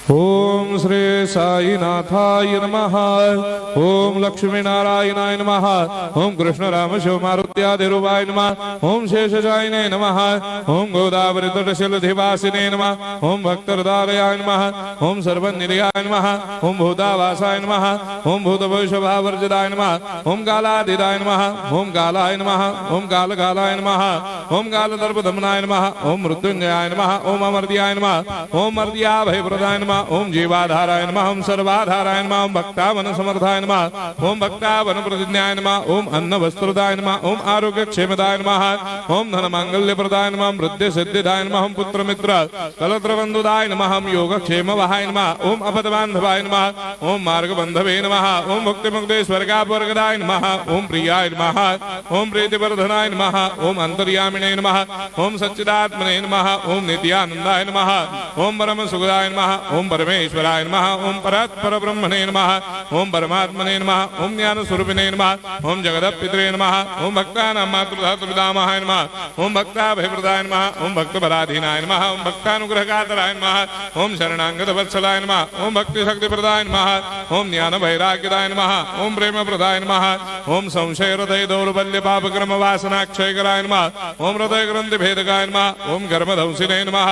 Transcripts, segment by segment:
ओम श्री साईनाथाय नमः। ओम लक्ष्मी नारायणाय नमः। ओम कृष्ण राम शिव मारुत्यादिरूपाय नमः। ओम शेषशायिने नमः। ओम गोदावरी तटशिलधिवासिने नमः। ओम भक्तहृदयाय नमः। ओम सर्वनिलयाय नमः। ओम भूतावासाय नमः। ओम भूतभविष्यभावर्जिताय नमः। ओम कालाधीराय नमः। ओम कालाय नमः। ओम कालकालाय नमः। ओम कालदर्पदमनाय नमः। ओम मृत्युंजयाय नमः। ओम अमर्त्याय नमः। ओम मर्त्याभयप्रदाय नमः। ओम जीवाधाराय नमः। ओम सर्वाधाराय नमः। ओम भक्तावन समर्थाय नमः। ओम भक्तावन प्रतिज्ञाय नमः। ओम अन्न वस्त्रदाय नमः। ओम आरोग्य क्षेमदाय नमः। ओम धन मांगल्य प्रदाय नमः। वृद्धि सिद्धिदाय नमः। ओम पुत्र मित्र कलत्र बंधुदाय नमः। ओम योग क्षेम वहाय नमः। ओम अपद बांधवाय नमः। ओम मार्ग बंधवे नमः। ओम मुक्ति मुक्ति स्वर्गापवर्गदाय नमः। ओम प्रियाय नमः। ओम प्रीतिवर्धनाय नमः। ओम अंतर्यामिने नमः। ओम सच्चिदात्मने नमः। ओम नित्यानंदाय नमः। ओम परम सुखदाय नमः। ओम परमेश्वराय नमः। ओम परात्पर ब्रह्मणे नमः। ओम परमात्मने नमः। ओम ज्ञान स्वरूपिणे नमः। ओम जगदपितरे नमः। ओम भक्तानां मातृधातुर्पितामहाय नमः। ओम भक्ताभयप्रदाय नमः। ओम भक्तपराधीनाय नमः। ओम भक्तानुग्रहकातराय नमः। ओम शरणागत वत्सलाय नमः। ओम भक्ति शक्ति प्रदाय नमः। ओम ज्ञान वैराग्यदाय नमः। ओम प्रेम प्रदाय नमः। ओम संशय हृदय दौर्बल्य पाप कर्म वासना क्षयकराय नमः। ओम हृदय ग्रंथि भेदकाय नमः। ओम कर्मधंसिने नमः।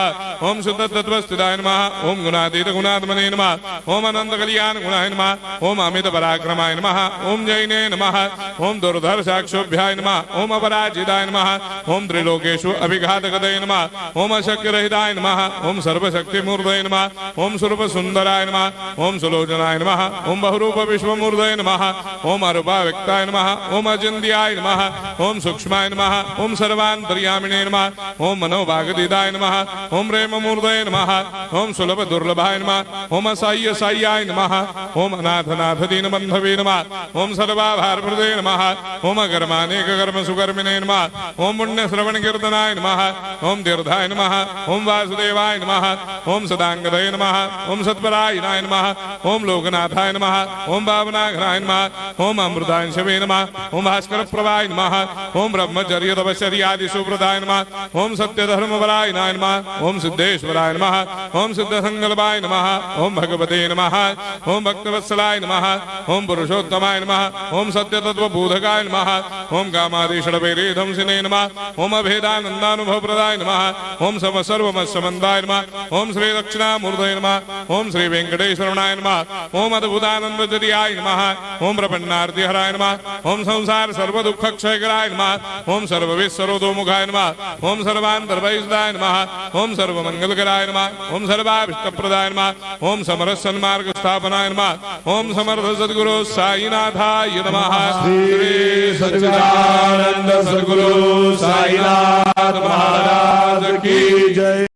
ओम शुद्ध तत्वस्थिताय नमः। ओम गुणातीत गुणात्मने नमः। ओम अनंत कल्याण गुणाय नमः। ओम अमित पराक्रमाय नमः। ओम जैने नमः। ओम दुर्धर साक्षोभ्याय नमः। ओम अपराजिताय नमः। ओम त्रिलोकेषु अभिघातकतये नमः। ओम अशक्य रहिताय नमः। ओम सर्वशक्ति मूर्तये नमः। ओम स्वरूप सुंदराय नमः। ओम सुलोचनाय नमः। ओम बहुरूप विश्वमूर्तये नमः। ओम अरूपाव्यक्ताय नमः। ओम अचिन्त्याय नमः। ओम सूक्ष्माय नमः। ओम सर्वान्तर्यामिने नमः। ओम मनोभागदिदाय नमः। ओम प्रेम मूर्तये नमः। ओम सुलभ दुर्लभाय नमः। ओम असाय्य साय्याय नमः। ओम अनाथनाथ दीनबन्धवे नमः। ओम सर्वाभारप्रदे नमः। ओम अकर्मानेक कर्म सुकर्मिणे नमः। ओम पुण्य श्रवण कीर्तनाय नमः। ओम तीर्थाय नमः। ओम वासुदेवाय नमः। ओम सदांगदये नमः। ओम सत्परायणाय नमः। ओम लोकनाथाय नमः। ओम भावनाघनाय नमः। ओम अमृतांशवे नमः। ओम भास्कर प्रभाय नमः। ओम ब्रह्मचर्य तपश्चर्यादि सुप्रदाय नमः। ओम सत्यधर्मपरायणाय नमः। ओम सिद्धेश्वराय नमः। ओम सिद्ध संकल्पाय नमः। ओम भगवते नमः। ओम भक्तवत्सलाय नमः। ओम पुरुषोत्तमाय नमः। ओम सत्यतत्वबोधकाय नमः। ओम कामादिषडवैरेधंसिने नमः। ओम अभेदानन्दानुभवप्रदाय नमः। ओम सर्वमस्समन्दाय नमः। ओम श्री दक्षिणामूर्तये नमः। ओम श्री वेंकटेश्वरनाय नमः। ओम अद्भुतानन्दजर्याय नमः। ओम प्रपन्नार्तिहराय नमः। ओम संसार सर्वदुःखक्षयकराय नमः। ओम सर्वविश्वरोधोमुखाय नमः। ओम सर्वान्तर्वैसदाय नमः। ओम सर्वमंगलकराय नमः। ओम सर्वाभिष्टप्रदाय नमः। ओम समरस सन्मार्ग स्थापनाय नमः। ओम समर्थ सद्गुरु साईनाथाय नमः। श्री सच्चिदानंद सद्गुरु साईनाथ महाराज की जय।